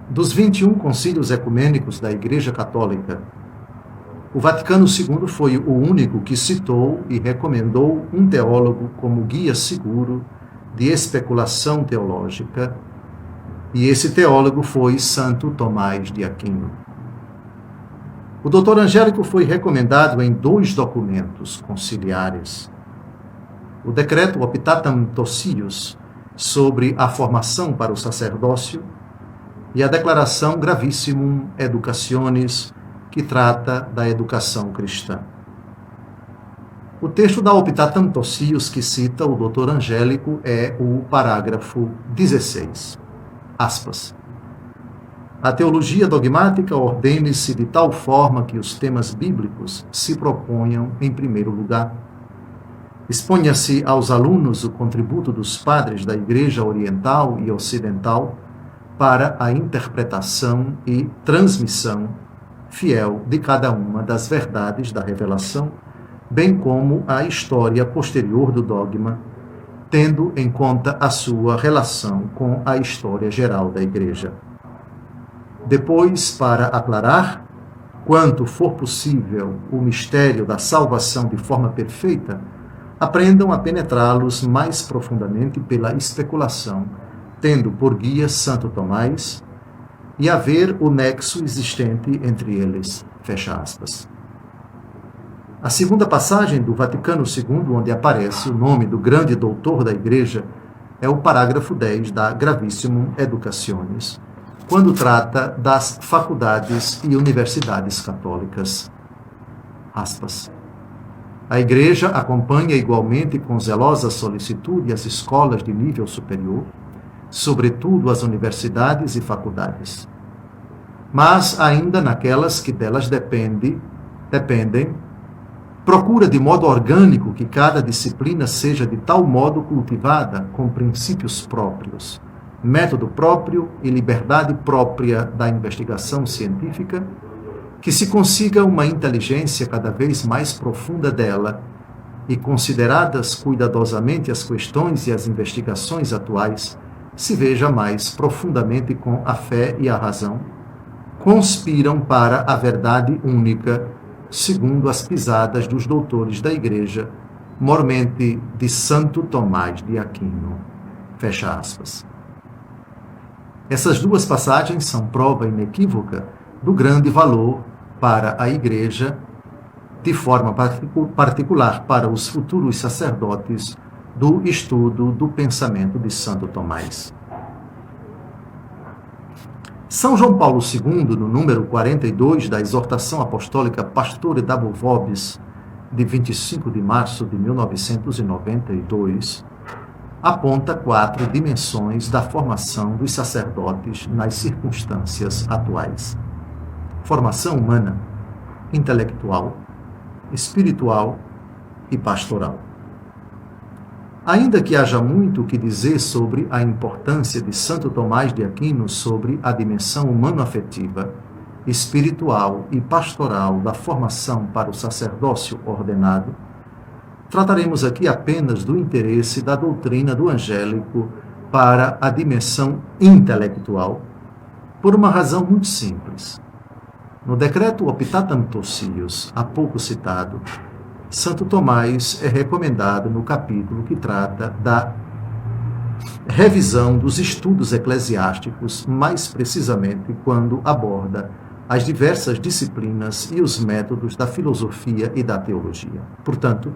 Dos 21 concílios ecumênicos da Igreja Católica, o Vaticano II foi o único que citou e recomendou um teólogo como guia seguro de especulação teológica, e esse teólogo foi Santo Tomás de Aquino. O Dr. Angélico foi recomendado em 2 documentos conciliares: o Decreto Optatam Totius sobre a formação para o sacerdócio e a Declaração Gravissimum Educationis, que trata da educação cristã. O texto da Optatam Totius que cita o Dr. Angélico é o parágrafo 16. Aspas. A teologia dogmática ordene-se de tal forma que os temas bíblicos se proponham em primeiro lugar. Exponha-se aos alunos o contributo dos padres da Igreja Oriental e Ocidental para a interpretação e transmissão fiel de cada uma das verdades da revelação, bem como a história posterior do dogma, tendo em conta a sua relação com a história geral da Igreja. Depois, para aclarar, quanto for possível, o mistério da salvação de forma perfeita, aprendam a penetrá-los mais profundamente pela especulação, tendo por guia Santo Tomás, e a ver o nexo existente entre eles. Fecha aspas. A segunda passagem do Vaticano II, onde aparece o nome do grande doutor da Igreja, é o parágrafo 10 da Gravissimum Educationis, quando trata das faculdades e universidades católicas. Aspas. A Igreja acompanha igualmente com zelosa solicitude as escolas de nível superior, sobretudo as universidades e faculdades. Mas, ainda naquelas que delas dependem, procura de modo orgânico que cada disciplina seja de tal modo cultivada, com princípios próprios, método próprio e liberdade própria da investigação científica, que se consiga uma inteligência cada vez mais profunda dela e, consideradas cuidadosamente as questões e as investigações atuais, se veja mais profundamente com a fé e a razão, conspiram para a verdade única, segundo as pisadas dos doutores da Igreja, mormente de Santo Tomás de Aquino. Fecha aspas. Essas 2 passagens são prova inequívoca do grande valor para a Igreja, de forma particular para os futuros sacerdotes, do estudo do pensamento de Santo Tomás. São João Paulo II, no número 42 da Exortação Apostólica Pastore Dabo Vobis, de 25 de março de 1992, aponta 4 dimensões da formação dos sacerdotes nas circunstâncias atuais: formação humana, intelectual, espiritual e pastoral. Ainda que haja muito o que dizer sobre a importância de Santo Tomás de Aquino sobre a dimensão humano-afetiva, espiritual e pastoral da formação para o sacerdócio ordenado, trataremos aqui apenas do interesse da doutrina do Angélico para a dimensão intelectual, por uma razão muito simples. No decreto Optatam Totius, há pouco citado, Santo Tomás é recomendado no capítulo que trata da revisão dos estudos eclesiásticos, mais precisamente quando aborda as diversas disciplinas e os métodos da filosofia e da teologia. Portanto,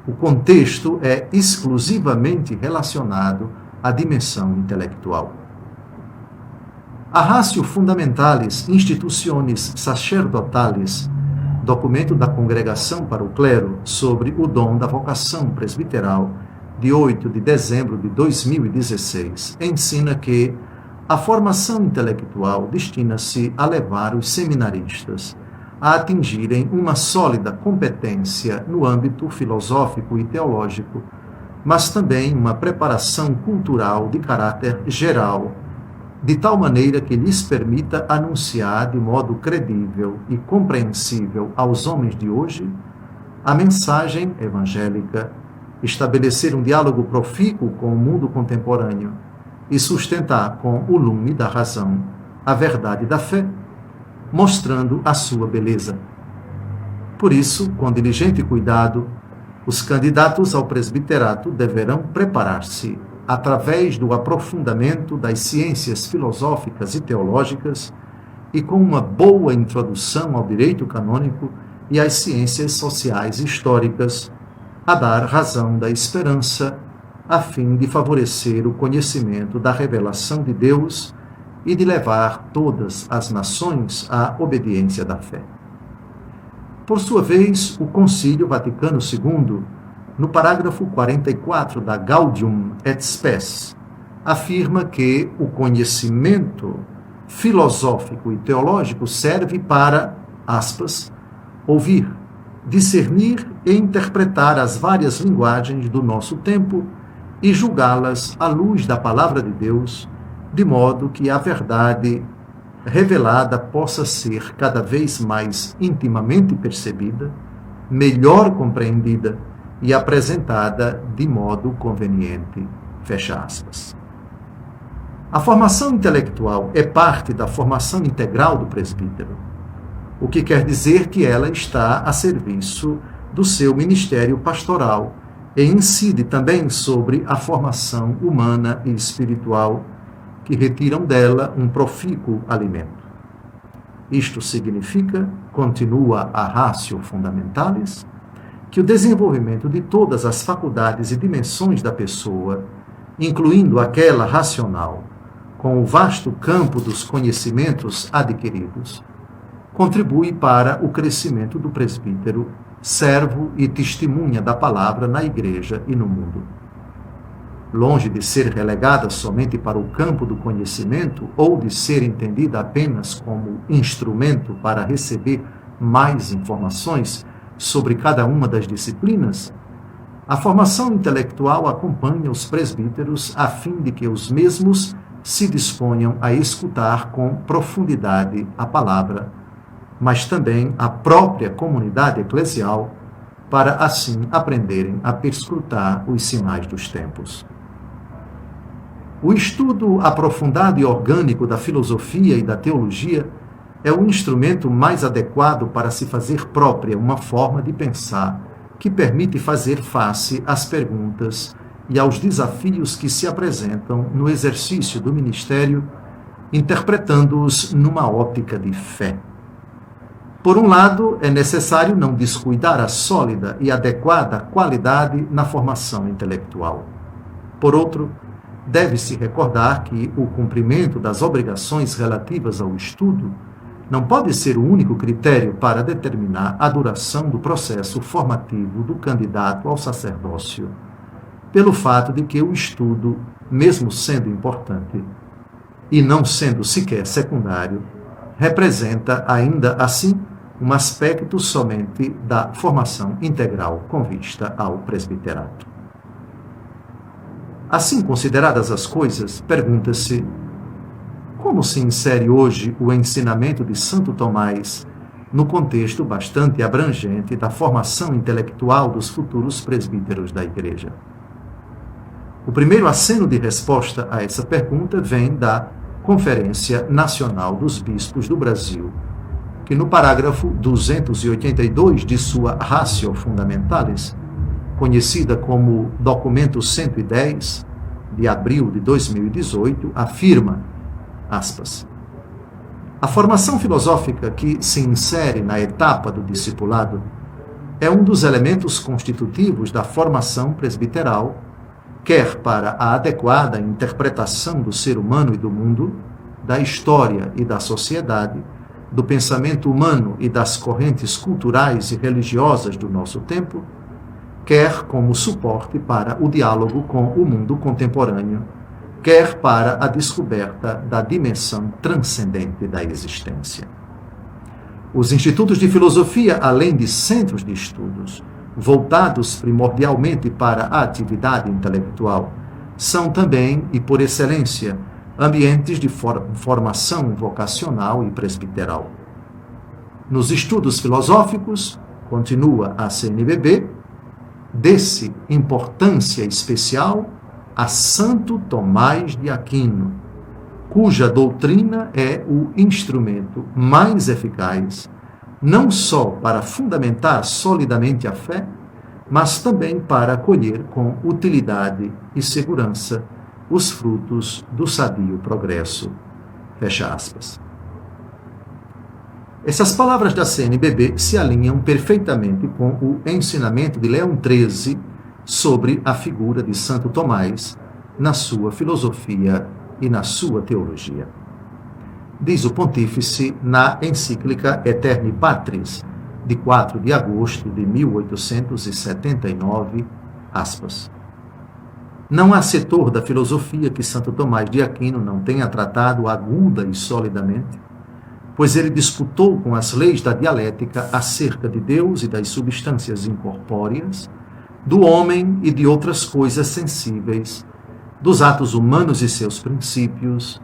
o contexto é exclusivamente relacionado à dimensão intelectual. A Ratio Fundamentalis Institutionis Sacerdotalis, documento da Congregação para o Clero sobre o dom da vocação presbiteral, de 8 de dezembro de 2016, ensina que a formação intelectual destina-se a levar os seminaristas a atingirem uma sólida competência no âmbito filosófico e teológico, mas também uma preparação cultural de caráter geral, de tal maneira que lhes permita anunciar de modo credível e compreensível aos homens de hoje a mensagem evangélica, estabelecer um diálogo profícuo com o mundo contemporâneo e sustentar com o lume da razão a verdade da fé, mostrando a sua beleza. Por isso, com diligente cuidado, os candidatos ao presbiterato deverão preparar-se através do aprofundamento das ciências filosóficas e teológicas e com uma boa introdução ao direito canônico e às ciências sociais e históricas, a dar razão da esperança, a fim de favorecer o conhecimento da revelação de Deus e de levar todas as nações à obediência da fé. Por sua vez, o Concílio Vaticano II, no parágrafo 44 da Gaudium et Spes, afirma que o conhecimento filosófico e teológico serve para, aspas, ouvir, discernir e interpretar as várias linguagens do nosso tempo e julgá-las à luz da palavra de Deus, de modo que a verdade revelada possa ser cada vez mais intimamente percebida, melhor compreendida e apresentada de modo conveniente. Fecha aspas. A formação intelectual é parte da formação integral do presbítero, o que quer dizer que ela está a serviço do seu ministério pastoral e incide também sobre a formação humana e espiritual que retiram dela um profícuo alimento. Isto significa, continua a Ratio Fundamentalis, que o desenvolvimento de todas as faculdades e dimensões da pessoa, incluindo aquela racional, com o vasto campo dos conhecimentos adquiridos, contribui para o crescimento do presbítero, servo e testemunha da palavra na igreja e no mundo. Longe de ser relegada somente para o campo do conhecimento ou de ser entendida apenas como instrumento para receber mais informações sobre cada uma das disciplinas, a formação intelectual acompanha os presbíteros a fim de que os mesmos se disponham a escutar com profundidade a palavra, mas também a própria comunidade eclesial, para assim aprenderem a perscrutar os sinais dos tempos. O estudo aprofundado e orgânico da filosofia e da teologia é o instrumento mais adequado para se fazer própria uma forma de pensar que permite fazer face às perguntas e aos desafios que se apresentam no exercício do ministério, interpretando-os numa ótica de fé. Por um lado, é necessário não descuidar a sólida e adequada qualidade na formação intelectual. Por outro, deve-se recordar que o cumprimento das obrigações relativas ao estudo não pode ser o único critério para determinar a duração do processo formativo do candidato ao sacerdócio, pelo fato de que o estudo, mesmo sendo importante e não sendo sequer secundário, representa ainda assim um aspecto somente da formação integral com vista ao presbiterato. Assim consideradas as coisas, pergunta-se: como se insere hoje o ensinamento de Santo Tomás no contexto bastante abrangente da formação intelectual dos futuros presbíteros da Igreja? O primeiro aceno de resposta a essa pergunta vem da Conferência Nacional dos Bispos do Brasil, que no parágrafo 282 de sua Ratio Fundamentalis, conhecida como Documento 110, de abril de 2018, afirma, aspas, a formação filosófica que se insere na etapa do discipulado é um dos elementos constitutivos da formação presbiteral, quer para a adequada interpretação do ser humano e do mundo, da história e da sociedade, do pensamento humano e das correntes culturais e religiosas do nosso tempo, quer como suporte para o diálogo com o mundo contemporâneo, quer para a descoberta da dimensão transcendente da existência. Os institutos de filosofia, além de centros de estudos, voltados primordialmente para a atividade intelectual, são também, e por excelência, ambientes de formação vocacional e presbiteral. Nos estudos filosóficos, continua a CNBB, desse importância especial a Santo Tomás de Aquino, cuja doutrina é o instrumento mais eficaz, não só para fundamentar solidamente a fé, mas também para colher com utilidade e segurança os frutos do sadio progresso. Fecha aspas. Essas palavras da CNBB se alinham perfeitamente com o ensinamento de Leão XIII sobre a figura de Santo Tomás na sua filosofia e na sua teologia. Diz o pontífice na encíclica Aeterni Patris, de 4 de agosto de 1879, aspas. Não há setor da filosofia que Santo Tomás de Aquino não tenha tratado aguda e solidamente, pois ele disputou com as leis da dialética acerca de Deus e das substâncias incorpóreas, do homem e de outras coisas sensíveis, dos atos humanos e seus princípios,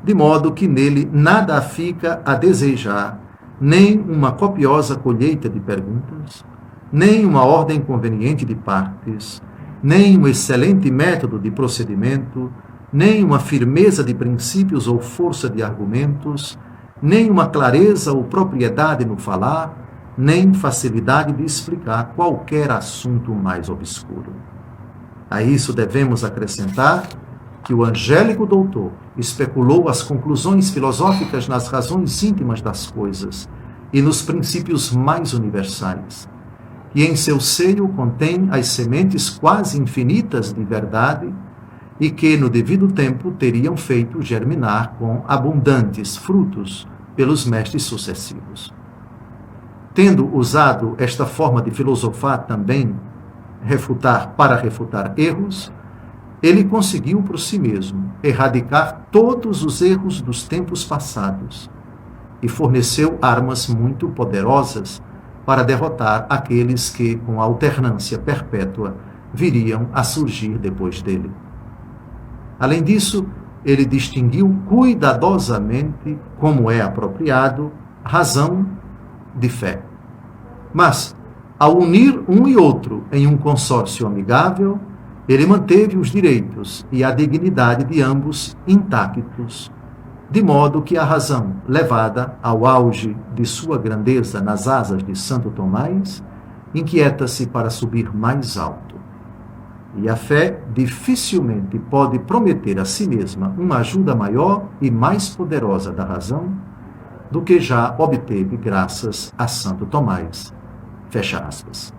de modo que nele nada fica a desejar, nem uma copiosa colheita de perguntas, nem uma ordem conveniente de partes, nem um excelente método de procedimento, nem uma firmeza de princípios ou força de argumentos, nem uma clareza ou propriedade no falar, nem facilidade de explicar qualquer assunto mais obscuro. A isso devemos acrescentar que o angélico doutor especulou as conclusões filosóficas nas razões íntimas das coisas e nos princípios mais universais, e em seu seio contém as sementes quase infinitas de verdade e que, no devido tempo, teriam feito germinar com abundantes frutos pelos mestres sucessivos. Tendo usado esta forma de filosofar também para refutar erros, ele conseguiu por si mesmo erradicar todos os erros dos tempos passados e forneceu armas muito poderosas para derrotar aqueles que, com alternância perpétua, viriam a surgir depois dele. Além disso, ele distinguiu cuidadosamente, como é apropriado, razão de fé. Mas, ao unir um e outro em um consórcio amigável, ele manteve os direitos e a dignidade de ambos intactos, de modo que a razão, levada ao auge de sua grandeza nas asas de Santo Tomás, inquieta-se para subir mais alto. E a fé dificilmente pode prometer a si mesma uma ajuda maior e mais poderosa da razão do que já obteve graças a Santo Tomás. Fecha aspas.